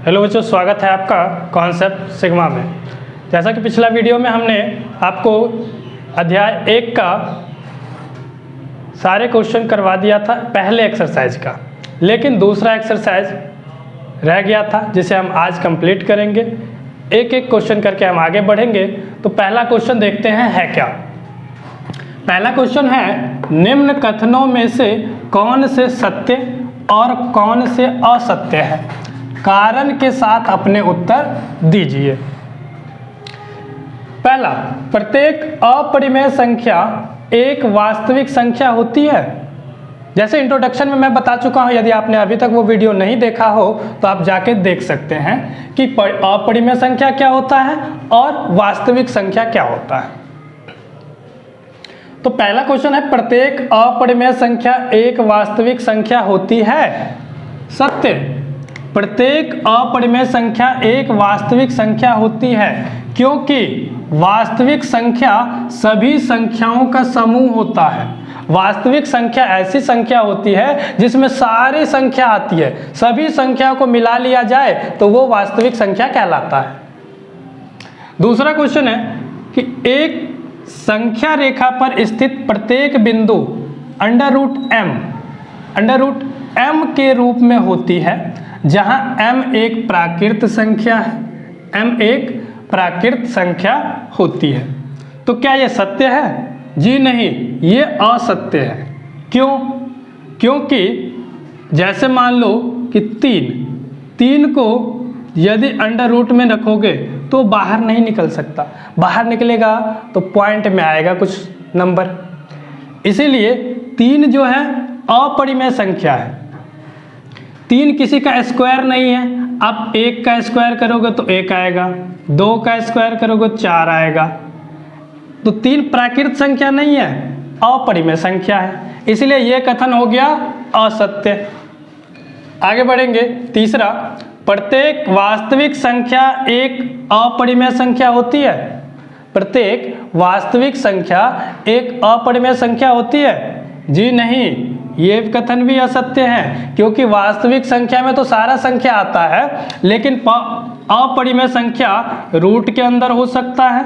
Hello बच्चों, स्वागत है आपका कॉन्सेप्ट सिग्मा में। जैसा कि पिछला वीडियो में हमने आपको अध्याय 1 का सारे क्वेश्चन करवा दिया था पहले एक्सरसाइज का, लेकिन दूसरा एक्सरसाइज रह गया था जिसे हम आज कंप्लीट करेंगे। एक एक क्वेश्चन करके हम आगे बढ़ेंगे। तो पहला क्वेश्चन देखते हैं है क्या। पहला क्वेश्चन है, निम्न कथनों में से कौन से सत्य और कौन से असत्य है, कारण के साथ अपने उत्तर दीजिए। पहला, प्रत्येक अपरिमेय संख्या एक वास्तविक संख्या होती है। जैसे इंट्रोडक्शन में मैं बता चुका हूं, यदि आपने अभी तक वो वीडियो नहीं देखा हो तो आप जाके देख सकते हैं कि अपरिमेय संख्या क्या होता है और वास्तविक संख्या क्या होता है। तो पहला क्वेश्चन है, प्रत्येक अपरिमेय संख्या एक वास्तविक संख्या होती है। सत्य, प्रत्येक अपरिमेय संख्या एक वास्तविक संख्या होती है, क्योंकि वास्तविक संख्या सभी संख्याओं का समूह होता है। वास्तविक संख्या ऐसी संख्या होती है जिसमें सारी संख्या आती है, सभी संख्या को मिला लिया जाए तो वो वास्तविक संख्या कहलाता है। दूसरा क्वेश्चन है कि एक संख्या रेखा पर स्थित प्रत्येक बिंदु अंडर रूट m के रूप में होती है, जहां m एक प्राकृत संख्या है, m एक प्राकृत संख्या होती है। तो क्या यह सत्य है? जी नहीं, ये असत्य है। क्यों? क्योंकि जैसे मान लो कि तीन को यदि अंडर रूट में रखोगे तो बाहर नहीं निकल सकता, बाहर निकलेगा तो पॉइंट में आएगा कुछ नंबर। इसीलिए 3 जो है अपरिमेय संख्या है। 3 किसी का स्क्वायर नहीं है। आप 1 का स्क्वायर करोगे तो 1 आएगा, 2 का स्क्वायर करोगे 4 आएगा। तो 3 प्राकृत संख्या नहीं है, अपरिमेय संख्या है, इसलिए यह कथन हो गया असत्य। आगे बढ़ेंगे। तीसरा, प्रत्येक वास्तविक संख्या एक अपरिमेय संख्या होती है। प्रत्येक वास्तविक संख्या एक अपरिमेय संख्या होती है। जी नहीं, ये कथन भी असत्य है, क्योंकि वास्तविक संख्या में तो सारा संख्या आता है, लेकिन अपरिमेय संख्या रूट के अंदर हो सकता है,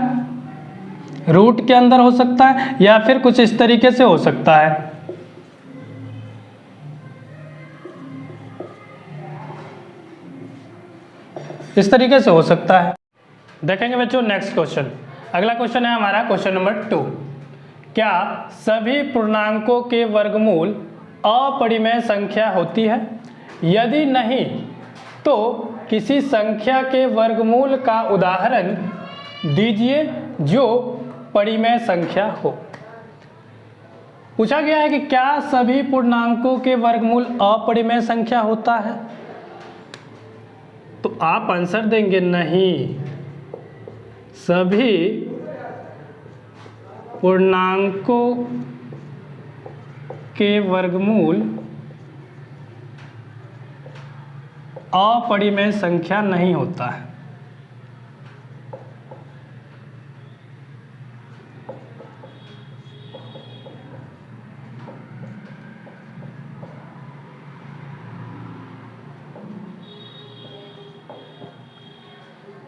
रूट के अंदर हो सकता है, या फिर कुछ इस तरीके से हो सकता है। इस तरीके से हो सकता है। देखेंगे बच्चों नेक्स्ट क्वेश्चन। अगला क्वेश्चन है हमारा क्वेश्चन नंबर 2। क्या सभी पूर्णांकों के वर्गमूल अपरिमेय संख्या होती है? यदि नहीं तो किसी संख्या के वर्गमूल का उदाहरण दीजिए जो परिमेय संख्या हो। पूछा गया है कि क्या सभी पूर्णांकों के वर्गमूल अपरिमेय संख्या होता है? तो आप आंसर देंगे नहीं, सभी पूर्णांकों के वर्गमूल अपरिमेय संख्या नहीं होता है।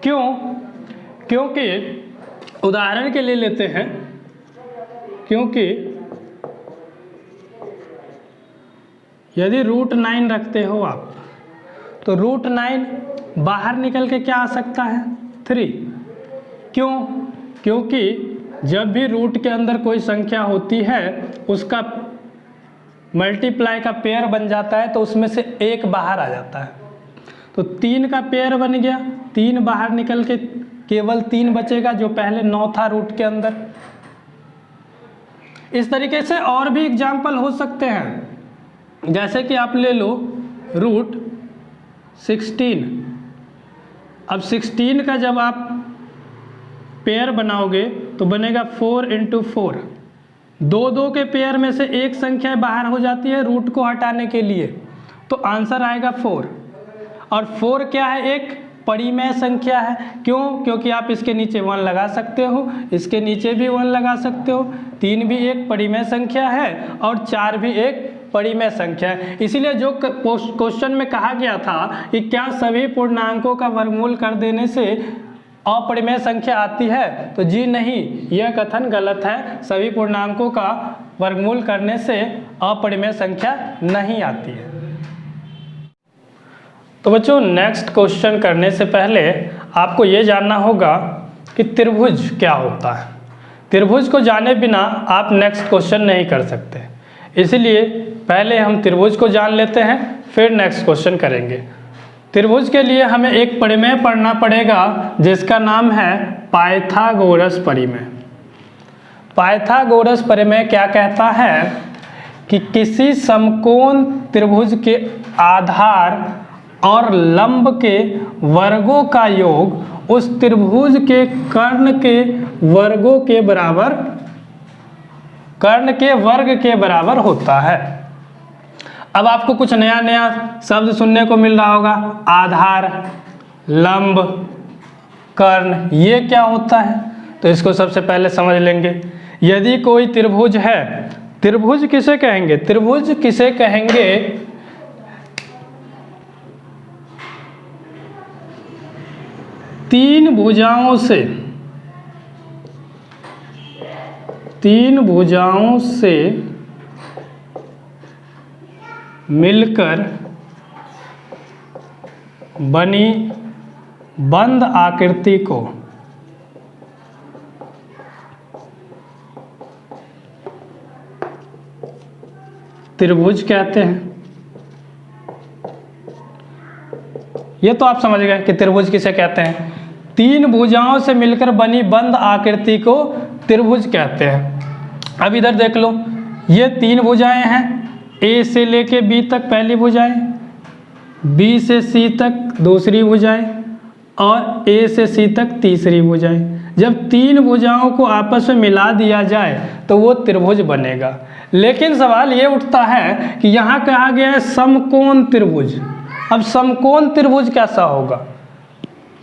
क्यों? क्योंकि उदाहरण के लिए लेते हैं, क्योंकि यदि √9 रखते हो आप तो √9 बाहर निकल के क्या आ सकता है? 3। क्यों? क्योंकि जब भी रूट के अंदर कोई संख्या होती है उसका मल्टीप्लाई का पेयर बन जाता है, तो उसमें से 1 बाहर आ जाता है। तो 3 का पेयर बन गया, 3 बाहर निकल के केवल 3 बचेगा, जो पहले 9 था रूट के अंदर। इस तरीके से और भी एग्जाम्पल हो सकते हैं। जैसे कि आप ले लो √16। अब 16 का जब आप पेयर बनाओगे तो बनेगा 4 × 4। 2 के पेयर में से एक संख्या बाहर हो जाती है रूट को हटाने के लिए, तो आंसर आएगा 4। और 4 क्या है? एक परिमेय संख्या है। क्यों? क्योंकि आप इसके नीचे 1 लगा सकते हो, इसके नीचे भी 1 लगा सकते हो। 3 भी एक परिमेय संख्या है और 4 भी एक परिमेय संख्या है। इसीलिए जो क्वेश्चन में कहा गया था कि क्या सभी पूर्णांकों का वर्गमूल कर देने से अपरिमेय संख्या आती है, तो जी नहीं, यह कथन गलत है। सभी पूर्णांकों का वर्गमूल करने से अपरिमेय संख्या नहीं आती है। तो बच्चों, नेक्स्ट क्वेश्चन करने से पहले आपको ये जानना होगा कि त्रिभुज क्या होता है। त्रिभुज को जाने बिना आप नेक्स्ट क्वेश्चन नहीं कर सकते, इसलिए पहले हम त्रिभुज को जान लेते हैं, फिर नेक्स्ट क्वेश्चन करेंगे। त्रिभुज के लिए हमें एक परिमेय पढ़ना पड़ेगा जिसका नाम है पाइथागोरस परिमेय। पाइथागोरस परिमेय क्या कहता है कि किसी समकोण त्रिभुज के आधार और लंब के वर्गों का योग उस त्रिभुज के कर्ण के वर्गों के बराबर, कर्ण के वर्ग के बराबर होता है। अब आपको कुछ नया नया शब्द सुनने को मिल रहा होगा, आधार, लंब, कर्ण, ये क्या होता है? तो इसको सबसे पहले समझ लेंगे। यदि कोई त्रिभुज है, त्रिभुज किसे कहेंगे? त्रिभुज किसे कहेंगे? तीन भुजाओं से मिलकर बनी बंद आकृति को त्रिभुज कहते हैं। ये तो आप समझ गए कि त्रिभुज किसे कहते हैं। तीन भुजाओं से मिलकर बनी बंद आकृति को त्रिभुज कहते हैं। अब इधर देख लो, ये तीन भुजाएं हैं, ए से लेके बी तक पहली भुजाएं, बी से सी तक दूसरी भुजाएं और ए से सी तक तीसरी भुजाएं। जब तीन भुजाओं को आपस में मिला दिया जाए तो वो त्रिभुज बनेगा। लेकिन सवाल ये उठता है कि यहाँ कहा गया है समकोण त्रिभुज। अब समकोण त्रिभुज कैसा होगा?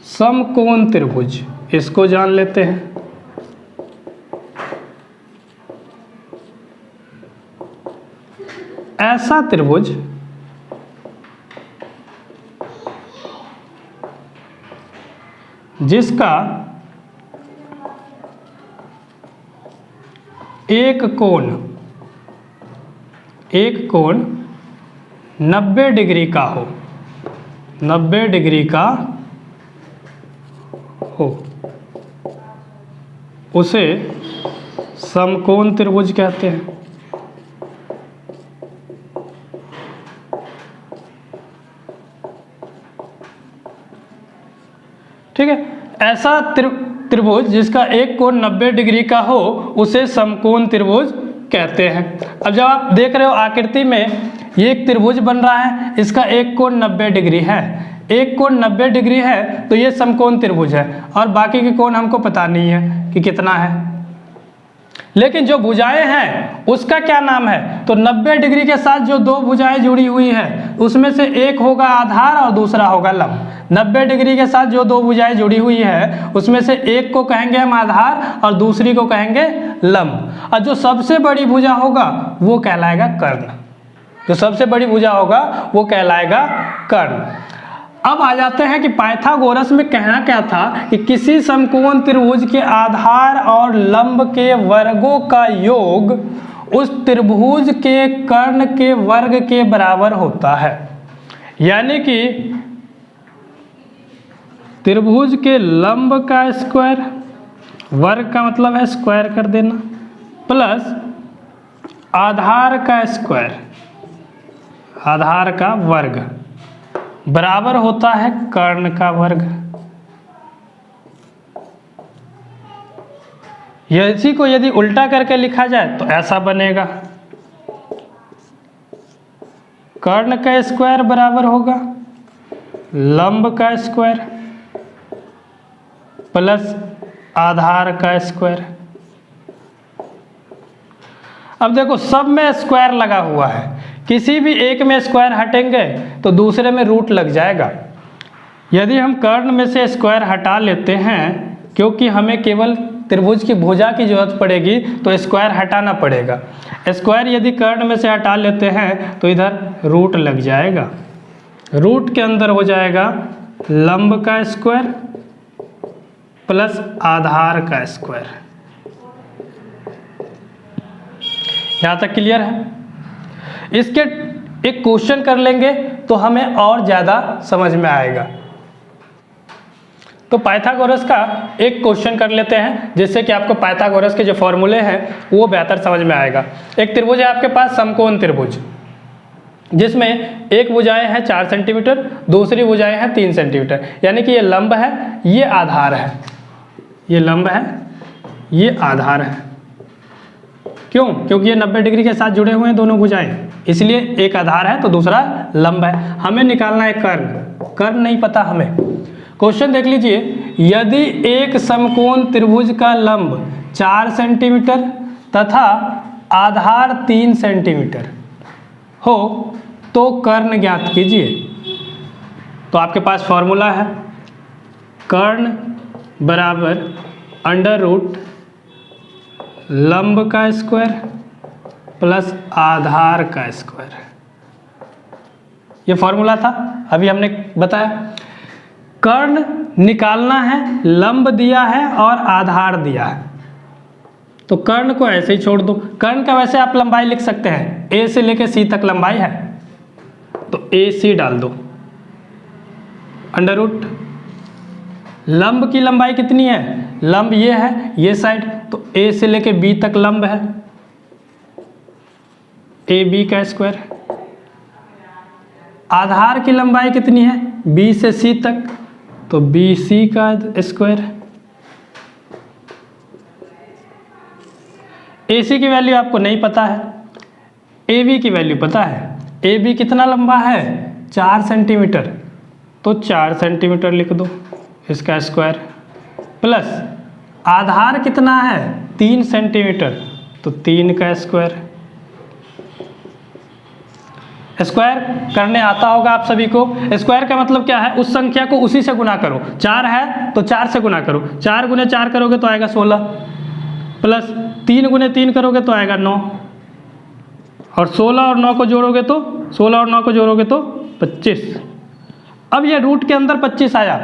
समकोण त्रिभुज, इसको जान लेते हैं। ऐसा त्रिभुज जिसका एक कोण 90 डिग्री का हो, 90 डिग्री का हो, उसे समकोण त्रिभुज कहते हैं। ठीक है, ऐसा त्रिभुज जिसका एक कोण 90 डिग्री का हो उसे समकोण त्रिभुज कहते हैं। अब जब आप देख रहे हो आकृति में ये एक त्रिभुज बन रहा है, इसका एक कोण 90 डिग्री है, एक कोण 90 डिग्री है तो ये समकोण त्रिभुज है और बाकी के कोण हमको पता नहीं है कि कितना है। लेकिन जो भुजाएं हैं उसका क्या नाम है? तो 90 डिग्री के साथ जो दो भुजाएं जुड़ी हुई है उसमें से एक होगा आधार और दूसरा होगा लंब। 90 डिग्री के साथ जो दो भुजाएं जुड़ी हुई है उसमें से एक को कहेंगे हम आधार और दूसरी को कहेंगे लंब। और जो सबसे बड़ी भुजा होगा वो कहलाएगा कर्ण। जो सबसे बड़ी भुजा होगा वो कहलाएगा कर्ण। अब आ जाते हैं कि पाइथागोरस में कहना क्या था कि किसी समकोण त्रिभुज के आधार और लंब के वर्गों का योग उस त्रिभुज के कर्ण के वर्ग के बराबर होता है। यानी कि त्रिभुज के लंब का स्क्वायर, वर्ग का मतलब है स्क्वायर कर देना, प्लस आधार का स्क्वायर, आधार का वर्ग बराबर होता है कर्ण का वर्ग। इसी को यदि उल्टा करके लिखा जाए तो ऐसा बनेगा, कर्ण का स्क्वायर बराबर होगा लंब का स्क्वायर प्लस आधार का स्क्वायर। अब देखो सब में स्क्वायर लगा हुआ है, किसी भी एक में स्क्वायर हटेंगे तो दूसरे में रूट लग जाएगा। यदि हम कर्ण में से स्क्वायर हटा लेते हैं, क्योंकि हमें केवल त्रिभुज की भुजा की जरूरत पड़ेगी तो स्क्वायर हटाना पड़ेगा। स्क्वायर यदि कर्ण में से हटा लेते हैं तो इधर रूट लग जाएगा, रूट के अंदर हो जाएगा लंब का स्क्वायर प्लस आधार का स्क्वायर। यहाँ तक क्लियर है? इसके एक क्वेश्चन कर लेंगे तो हमें और ज़्यादा समझ में आएगा। तो पाइथागोरस का एक क्वेश्चन कर लेते हैं जिससे कि आपको पाइथागोरस के जो फॉर्मूले हैं वो बेहतर समझ में आएगा। एक त्रिभुज है आपके पास, समकोण त्रिभुज, जिसमें एक भुजाएं है 4 सेंटीमीटर, दूसरी भुजाएं है 3 सेंटीमीटर, यानी कि ये लंब है, ये आधार है, ये लंब है, ये आधार है। क्यों? क्योंकि ये 90 डिग्री के साथ जुड़े हुए हैं दोनों भुजाएं, इसलिए एक आधार है तो दूसरा लंब है। हमें निकालना है कर्ण, कर्ण नहीं पता हमें। क्वेश्चन देख लीजिए, यदि एक समकोण त्रिभुज का लंब 4 सेंटीमीटर तथा आधार 3 सेंटीमीटर हो तो कर्ण ज्ञात कीजिए। तो आपके पास फॉर्मूला है कर्ण बराबर अंडर रूट लंब का स्क्वायर प्लस आधार का स्क्वायर। ये फॉर्मूला था, अभी हमने बताया। कर्ण निकालना है, लंब दिया है और आधार दिया है, तो कर्ण को ऐसे ही छोड़ दो। कर्ण का वैसे आप लंबाई लिख सकते हैं, ए से लेके सी तक लंबाई है तो ए सी डाल दो, अंडर रूट लंब की लंबाई कितनी है, लंब ये है, ये साइड, तो ए से लेके बी तक लंब है, ए बी का स्क्वायर। आधार की लंबाई कितनी है, बी से सी तक, तो बी सी का स्क्वायर। ए सी की वैल्यू आपको नहीं पता है, ए बी की वैल्यू पता है। ए बी कितना लंबा है, 4 सेंटीमीटर, तो 4 सेंटीमीटर लिख दो इसका स्क्वायर, प्लस आधार कितना है 3 सेंटीमीटर, तो 3 का स्क्वायर। स्क्वायर करने आता होगा आप सभी को। स्क्वायर का मतलब क्या है, उस संख्या को उसी से गुना करो। 4 है तो 4 से गुना करो, 4 गुने 4 करोगे तो आएगा 16, प्लस 3 गुने 3 करोगे तो आएगा 9, और 16 और 9 को जोड़ोगे तो 16 और 9 को जोड़ोगे तो 25। अब ये रूट के अंदर 25 आया,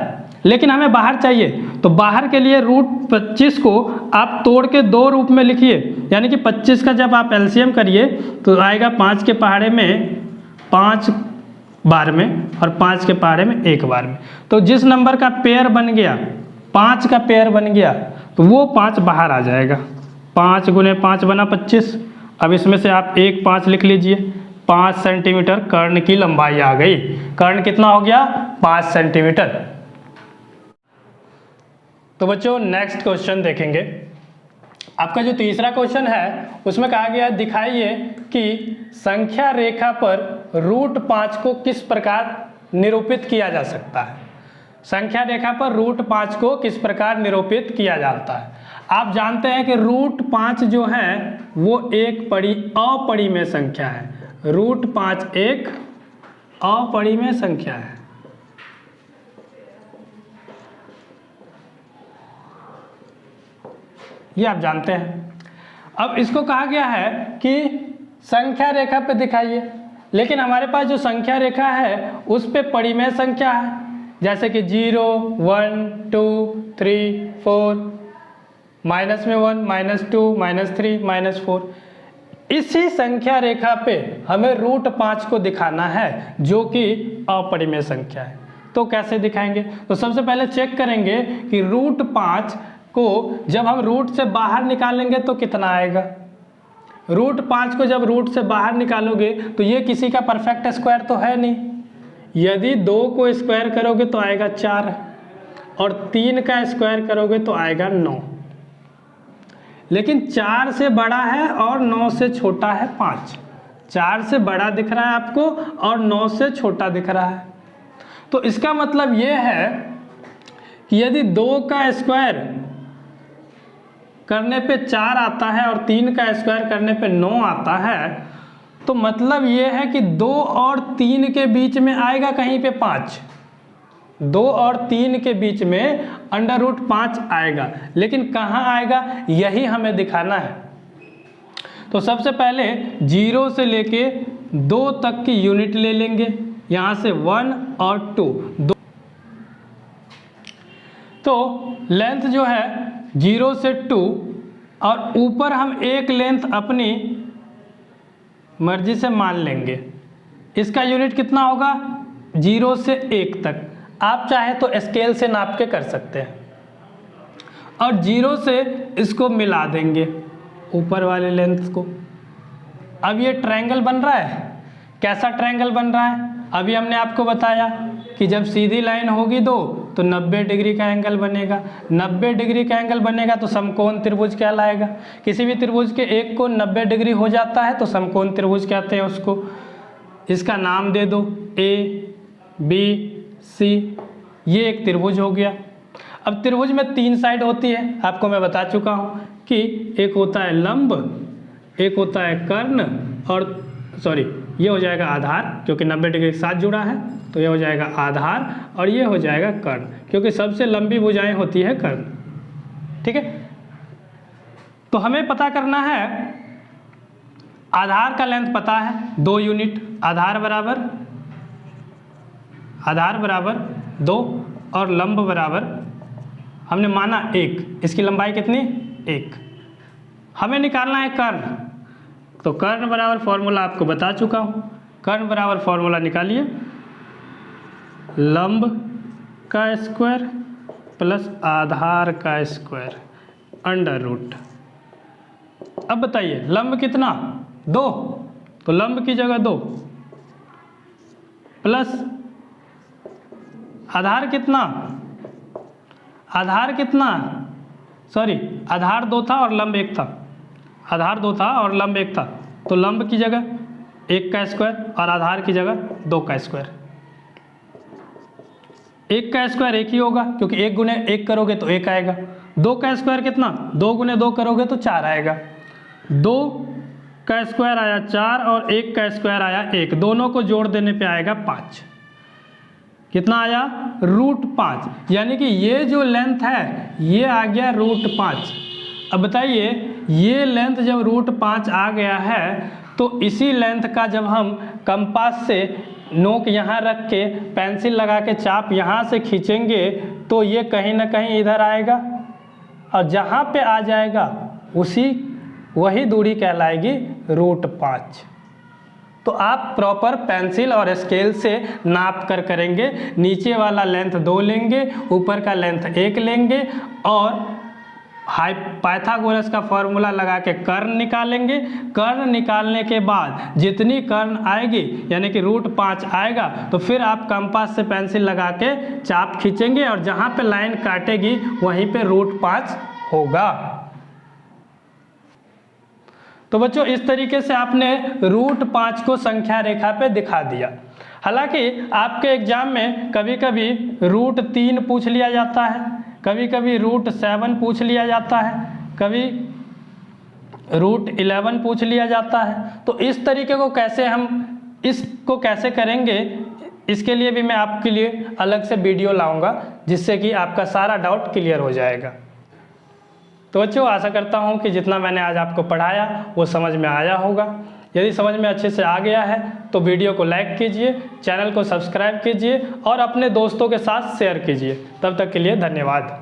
लेकिन हमें बाहर चाहिए, तो बाहर के लिए रूट 25 को आप तोड़ के 2 रूप में लिखिए, यानी कि 25 का जब आप एलसीएम करिए तो आएगा 5 के पहाड़े में 5 बार में और 5 के पहाड़े में 1 बार में। तो जिस नंबर का पेयर बन गया, 5 का पेयर बन गया, तो वो 5 बाहर आ जाएगा। 5 गुने 5 बना 25। अब इसमें से आप 1 5 लिख लीजिए, 5 सेंटीमीटर कर्ण की लंबाई आ गई। कर्ण कितना हो गया, 5 सेंटीमीटर। तो बच्चों नेक्स्ट क्वेश्चन देखेंगे। आपका जो तीसरा क्वेश्चन है उसमें कहा गया है, दिखाइए कि संख्या रेखा पर रूट 5 को किस प्रकार निरूपित किया जा सकता है। संख्या रेखा पर रूट 5 को किस प्रकार निरूपित किया जाता है। आप जानते हैं कि रूट 5 जो है वो एक अपरिमेय संख्या है। रूट 5 एक अपरिमेय संख्या है। ये आप जानते हैं। अब इसको कहा गया है कि संख्या रेखा पे दिखाइए, लेकिन हमारे पास जो संख्या रेखा है उस पे परिमेय संख्या है, जैसे कि 0 1 2 3 4, माइनस में 1 -2 -3 -4। इसी संख्या रेखा पे हमें रूट 5 को दिखाना है जो कि अपरिमेय संख्या है। तो कैसे दिखाएंगे, तो सबसे पहले चेक करेंगे कि रूट 5 को जब हम रूट से बाहर निकालेंगे तो कितना आएगा। रूट 5 को जब रूट से बाहर निकालोगे तो ये किसी का परफेक्ट स्क्वायर तो है नहीं। यदि 2 को स्क्वायर करोगे तो आएगा 4, और 3 का स्क्वायर करोगे तो आएगा 9। लेकिन 4 से बड़ा है और 9 से छोटा है 5। 4 से बड़ा दिख रहा है आपको और 9 से छोटा दिख रहा है। तो इसका मतलब ये है कि यदि 2 का स्क्वायर करने पे 4 आता है और 3 का स्क्वायर करने पे 9 आता है, तो मतलब ये है कि 2 और 3 के बीच में आएगा कहीं पे 5। 2 और 3 के बीच में √5 आएगा, लेकिन कहाँ आएगा यही हमें दिखाना है। तो सबसे पहले 0 से लेके 2 तक की यूनिट ले लेंगे, यहाँ से 1 और 2। तो लेंथ जो है 0 से 2 और ऊपर हम एक लेंथ अपनी मर्जी से मान लेंगे। इसका यूनिट कितना होगा 0 से 1 तक। आप चाहे तो स्केल से नाप के कर सकते हैं। और 0 से इसको मिला देंगे ऊपर वाले लेंथ को। अब ये ट्रायंगल बन रहा है। कैसा ट्रायंगल बन रहा है? अभी हमने आपको बताया कि जब सीधी लाइन होगी दो तो 90 डिग्री का एंगल बनेगा। 90 डिग्री का एंगल बनेगा तो समकोण त्रिभुज कहलाएगा। किसी भी त्रिभुज के एक कोण 90 डिग्री हो जाता है तो समकोण त्रिभुज कहते हैं उसको। इसका नाम दे दो A, B, C। ये एक त्रिभुज हो गया। अब त्रिभुज में 3 साइड होती है, आपको मैं बता चुका हूँ कि एक होता है लंब, एक होता है कर्ण, और ये हो जाएगा आधार क्योंकि 90 डिग्री के साथ जुड़ा है, तो ये हो जाएगा आधार, और ये हो जाएगा कर्ण क्योंकि सबसे लंबी भुजाएं होती है कर्ण। ठीक है, तो हमें पता करना है आधार का लेंथ पता है 2 यूनिट। आधार बराबर 2 और लंब बराबर हमने माना 1। इसकी लंबाई कितनी 1। हमें निकालना है कर्ण, तो कर्ण बराबर फॉर्मूला आपको बता चुका हूँ। कर्ण बराबर फॉर्मूला निकालिए, लंब का स्क्वायर प्लस आधार का स्क्वायर √। अब बताइए लंब कितना 2, तो लंब की जगह 2 प्लस आधार कितना आधार 2 था और लंब 1 था। आधार 2 था और लंब 1 था, तो लंब की जगह 1 का स्क्वायर और आधार की जगह 2 का स्क्वायर। 1 का स्क्वायर 1 ही होगा क्योंकि 1 गुने 1 करोगे तो 1 आएगा। 2 का स्क्वायर कितना 2 गुने 2 करोगे तो 4 आएगा। 2 का स्क्वायर आया 4 और 1 का स्क्वायर आया 1, दोनों को जोड़ देने पे आएगा 5। कितना आया √5, यानी कि ये जो लेंथ है ये आ गया √5। अब बताइए ये लेंथ जब √5 आ गया है तो इसी लेंथ का जब हम कंपास से नोक यहाँ रख के पेंसिल लगा के चाप यहाँ से खींचेंगे तो ये कहीं ना कहीं इधर आएगा और जहाँ पे आ जाएगा वही दूरी कहलाएगी √5। तो आप प्रॉपर पेंसिल और स्केल से नाप कर करेंगे। नीचे वाला लेंथ 2 लेंगे, ऊपर का लेंथ 1 लेंगे और पाइथागोरस का फॉर्मूला लगा के कर्ण निकालेंगे। कर्ण निकालने के बाद जितनी कर्ण आएगी यानी कि √5 आएगा तो फिर आप कंपास से पेंसिल लगा के चाप खींचेंगे और जहाँ पे लाइन काटेगी वहीं पे √5 होगा। तो बच्चों इस तरीके से आपने √5 को संख्या रेखा पे दिखा दिया। हालांकि आपके एग्जाम में कभी कभी √3 पूछ लिया जाता है, कभी कभी √7 पूछ लिया जाता है, कभी √11 पूछ लिया जाता है। तो इस तरीके को इसको कैसे करेंगे, इसके लिए भी मैं आपके लिए अलग से वीडियो लाऊंगा जिससे कि आपका सारा डाउट क्लियर हो जाएगा। तो बच्चों आशा करता हूँ कि जितना मैंने आज आपको पढ़ाया वो समझ में आया होगा। यदि समझ में अच्छे से आ गया है तो वीडियो को लाइक कीजिए, चैनल को सब्सक्राइब कीजिए और अपने दोस्तों के साथ शेयर कीजिए। तब तक के लिए धन्यवाद।